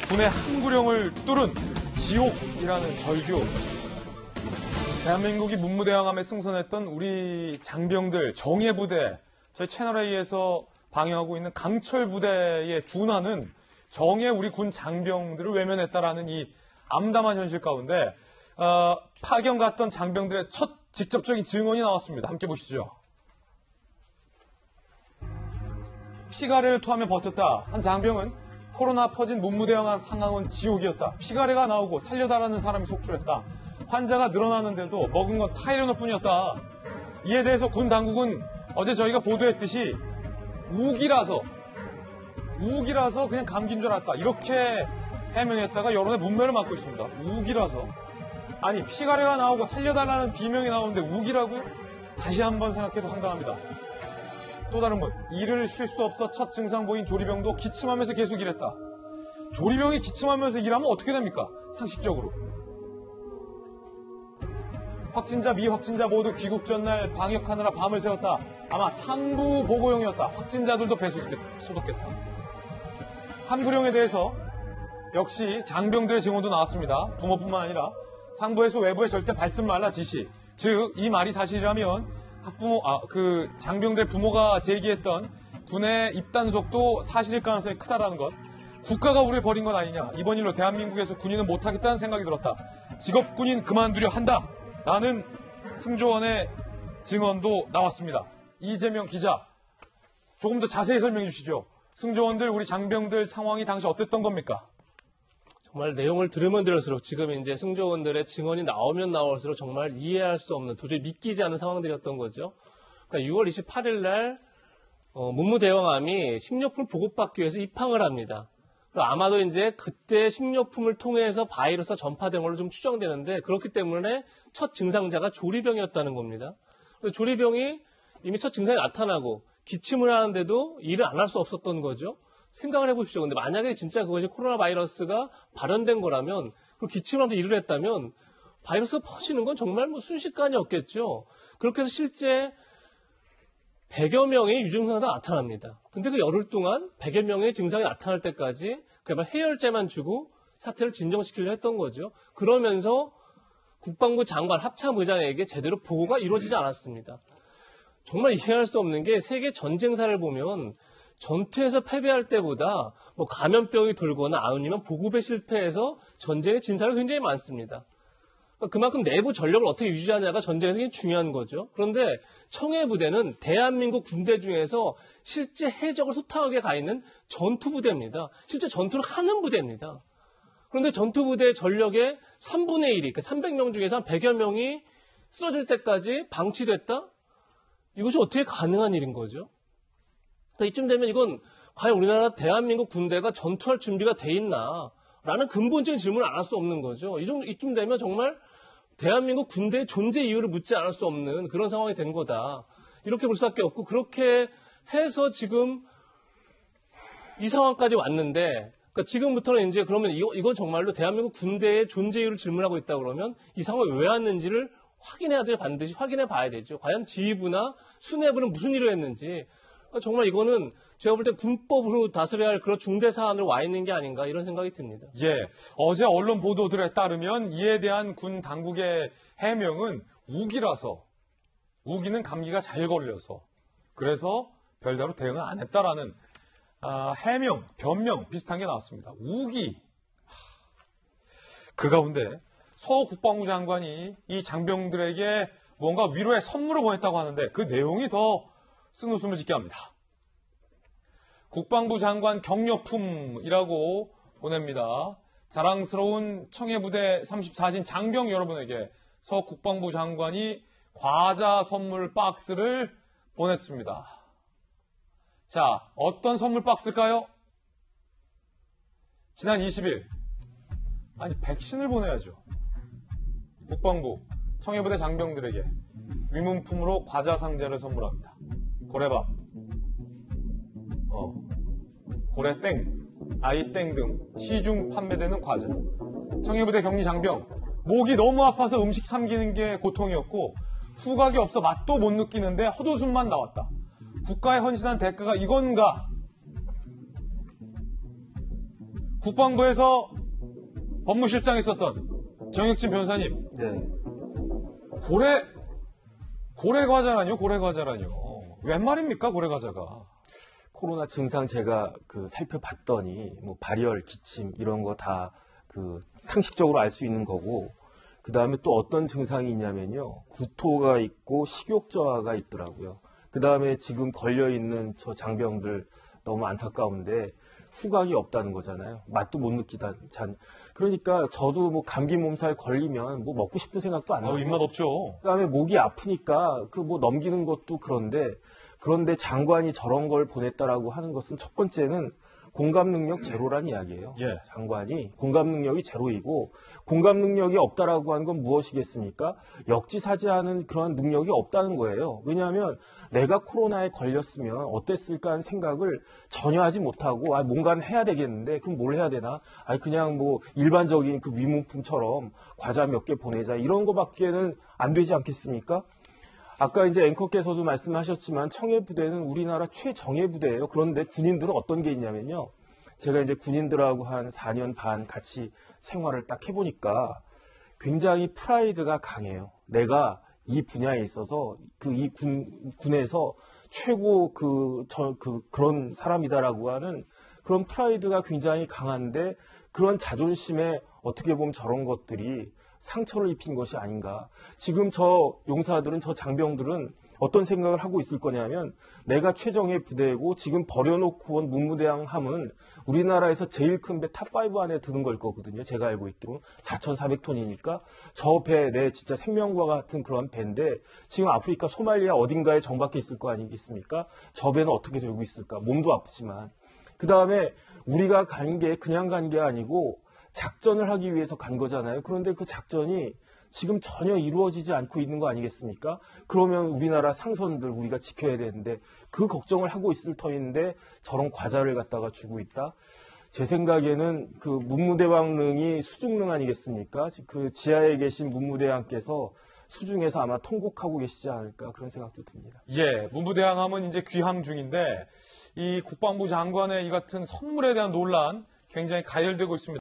군의 한구령을 뚫은 지옥이라는 절규. 대한민국이 문무대항함에 승선했던 우리 장병들, 정예부대, 저희 채널A에서 방영하고 있는 강철부대의 준하는 정예 우리 군 장병들을 외면했다라는 이 암담한 현실 가운데 파견 갔던 장병들의 첫 직접적인 증언이 나왔습니다. 함께 보시죠. 피가래를 토하며 버텼다. 한 장병은 코로나 퍼진 문무대항한 상황은 지옥이었다. 피가래가 나오고 살려달라는 사람이 속출했다. 환자가 늘어나는데도 먹은 건 타이레놀뿐이었다. 이에 대해서 군 당국은 어제 저희가 보도했듯이 우기라서 그냥 감기인 줄 알았다. 이렇게 해명했다가 여론의 문매를 맞고 있습니다. 우기라서. 아니, 피가래가 나오고 살려달라는 비명이 나오는데 우기라고요? 다시 한번 생각해도 황당합니다. 또 다른 분, 일을 쉴 수 없어 첫 증상 보인 조리병도 기침하면서 계속 일했다. 조리병이 기침하면서 일하면 어떻게 됩니까? 상식적으로. 확진자, 미확진자 모두 귀국 전날 방역하느라 밤을 새웠다. 아마 상부 보고용이었다. 확진자들도 배 소독했다. 한구령에 대해서 역시 장병들의 증언도 나왔습니다. 부모뿐만 아니라 상부에서 외부에 절대 발씀 말라 지시. 즉, 이 말이 사실이라면 장병들 부모가 제기했던 군의 입단속도 사실일 가능성이 크다라는 것. 국가가 우리를 버린 건 아니냐. 이번 일로 대한민국에서 군인은 못하겠다는 생각이 들었다. 직업군인 그만두려 한다. 라는 승조원의 증언도 나왔습니다. 이재명 기자, 조금 더 자세히 설명해 주시죠. 승조원들, 우리 장병들 상황이 당시 어땠던 겁니까? 정말 내용을 들으면 들을수록 지금 이제 승조원들의 증언이 나오면 나올수록 정말 이해할 수 없는, 도저히 믿기지 않는 상황들이었던 거죠. 그러니까 6월 28일 날 문무대왕함이 식료품을 보급받기 위해서 입항을 합니다. 아마도 이제 그때 식료품을 통해서 바이러스가 전파된 걸로 좀 추정되는데, 그렇기 때문에 첫 증상자가 조리병이었다는 겁니다. 조리병이 이미 첫 증상이 나타나고 기침을 하는데도 일을 안 할 수 없었던 거죠. 생각을 해보십시오. 근데 만약에 진짜 그것이 코로나 바이러스가 발현된 거라면, 그리고 기침하면서 일을 했다면 바이러스가 퍼지는 건 정말 순식간이 없겠죠. 그렇게 해서 실제 100여 명의 유증상이 나타납니다. 근데 그 열흘 동안 100여 명의 증상이 나타날 때까지 그야말로 해열제만 주고 사태를 진정시키려 했던 거죠. 그러면서 국방부 장관 합참의장에게 제대로 보고가 이루어지지 않았습니다. 정말 이해할 수 없는 게, 세계 전쟁사를 보면 전투에서 패배할 때보다 감염병이 돌거나 아니면 보급에 실패해서 전쟁의 진사가 굉장히 많습니다. 그만큼 내부 전력을 어떻게 유지하냐가 전쟁에서 굉장히 중요한 거죠. 그런데 청해부대는 대한민국 군대 중에서 실제 해적을 소탕하게 가 있는 전투부대입니다. 실제 전투를 하는 부대입니다. 그런데 전투부대의 전력의 3분의 1이, 그러니까 300명 중에서 한 100여 명이 쓰러질 때까지 방치됐다? 이것이 어떻게 가능한 일인 거죠? 그러니까 이쯤 되면 이건 과연 우리나라 대한민국 군대가 전투할 준비가 돼 있나? 라는 근본적인 질문을 안 할 수 없는 거죠. 이쯤 되면 정말 대한민국 군대의 존재 이유를 묻지 않을 수 없는 그런 상황이 된 거다. 이렇게 볼 수밖에 없고, 그렇게 해서 지금 이 상황까지 왔는데, 그러니까 지금부터는 이제 그러면 이건 정말로 대한민국 군대의 존재 이유를 질문하고 있다 그러면 이 상황이 왜 왔는지를 확인해야 돼요. 반드시 확인해 봐야 되죠. 과연 지휘부나 수뇌부는 무슨 일을 했는지. 그러니까 정말 이거는 제가 볼 때 군법으로 다스려야 할 그런 중대 사안으로 와 있는 게 아닌가, 이런 생각이 듭니다. 예, 어제 언론 보도들에 따르면 이에 대한 군 당국의 해명은 우기라서, 우기는 감기가 잘 걸려서, 그래서 별다로 대응을 안 했다라는 해명, 변명 비슷한 게 나왔습니다. 우기. 그 가운데 서 국방부 장관이 이 장병들에게 뭔가 위로의 선물을 보냈다고 하는데, 그 내용이 더 쓴웃음을 짓게 합니다. 국방부 장관 격려품이라고 보냅니다. 자랑스러운 청해부대 34진 장병 여러분에게 서 국방부 장관이 과자 선물 박스를 보냈습니다. 자, 어떤 선물 박스일까요? 지난 20일, 백신을 보내야죠. 국방부 청해부대 장병들에게 위문품으로 과자 상자를 선물합니다. 고래밥, 고래땡, 아이땡 등 시중 판매되는 과자. 청해부대 격리 장병, 목이 너무 아파서 음식 삼키는 게 고통이었고 후각이 없어 맛도 못 느끼는데 헛웃음만 나왔다. 국가에 헌신한 대가가 이건가? 국방부에서 법무실장에 있었던 정혁진 변호사님. 네. 고래 과자라뇨, 고래 과자라뇨. 웬 말입니까, 고래 과자가? 코로나 증상 제가 살펴봤더니 뭐 발열, 기침 이런 거 다 상식적으로 알 수 있는 거고, 그 다음에 또 어떤 증상이 있냐면요, 구토가 있고 식욕 저하가 있더라고요. 그 다음에 지금 걸려 있는 저 장병들 너무 안타까운데 후각이 없다는 거잖아요. 맛도 못 느끼다. 그러니까 저도 뭐 감기 몸살 걸리면 뭐 먹고 싶은 생각도 안 나요. 입맛 없죠. 그다음에 목이 아프니까 넘기는 것도 그런데 장관이 저런 걸 보냈다라고 하는 것은 첫 번째는 공감 능력 제로란 이야기예요. 예. 장관이 공감 능력이 제로이고, 공감 능력이 없다라고 하는 건 무엇이겠습니까? 역지사지하는 그런 능력이 없다는 거예요. 왜냐하면 내가 코로나에 걸렸으면 어땠을까 하는 생각을 전혀 하지 못하고, 뭔가는 해야 되겠는데 그럼 뭘 해야 되나? 그냥 뭐 일반적인 그 위문품처럼 과자 몇 개 보내자, 이런 거밖에는 안 되지 않겠습니까? 아까 이제 앵커께서도 말씀하셨지만 청해부대는 우리나라 최정예부대예요. 그런데 군인들은 어떤 게 있냐면요, 제가 이제 군인들하고 한 4년 반 같이 생활을 딱 해보니까 굉장히 프라이드가 강해요. 내가 이 분야에 있어서 이 군에서 최고 그런 사람이다라고 하는 그런 프라이드가 굉장히 강한데, 그런 자존심에 어떻게 보면 저런 것들이 상처를 입힌 것이 아닌가. 지금 저 용사들은, 저 장병들은 어떤 생각을 하고 있을 거냐면, 내가 최정예 부대고 지금 버려놓고 온 문무대왕함은 우리나라에서 제일 큰 배 탑5 안에 드는 걸 거거든요. 제가 알고 있기로는 4,400톤이니까 저 배 내 진짜 생명과 같은 그런 배인데, 지금 아프리카 소말리아 어딘가에 정박해 있을 거 아니겠습니까? 저 배는 어떻게 되고 있을까? 몸도 아프지만. 그 다음에 우리가 그냥 간 게 아니고 작전을 하기 위해서 간 거잖아요. 그런데 그 작전이 지금 전혀 이루어지지 않고 있는 거 아니겠습니까? 그러면 우리나라 상선들 우리가 지켜야 되는데 그 걱정을 하고 있을 터인데 저런 과자를 갖다가 주고 있다? 제 생각에는 그 문무대왕릉이 수중릉 아니겠습니까? 그 지하에 계신 문무대왕께서 수중에서 아마 통곡하고 계시지 않을까, 그런 생각도 듭니다. 예, 문무대왕함은 이제 귀향 중인데 이 국방부 장관의 이 같은 선물에 대한 논란 굉장히 가열되고 있습니다.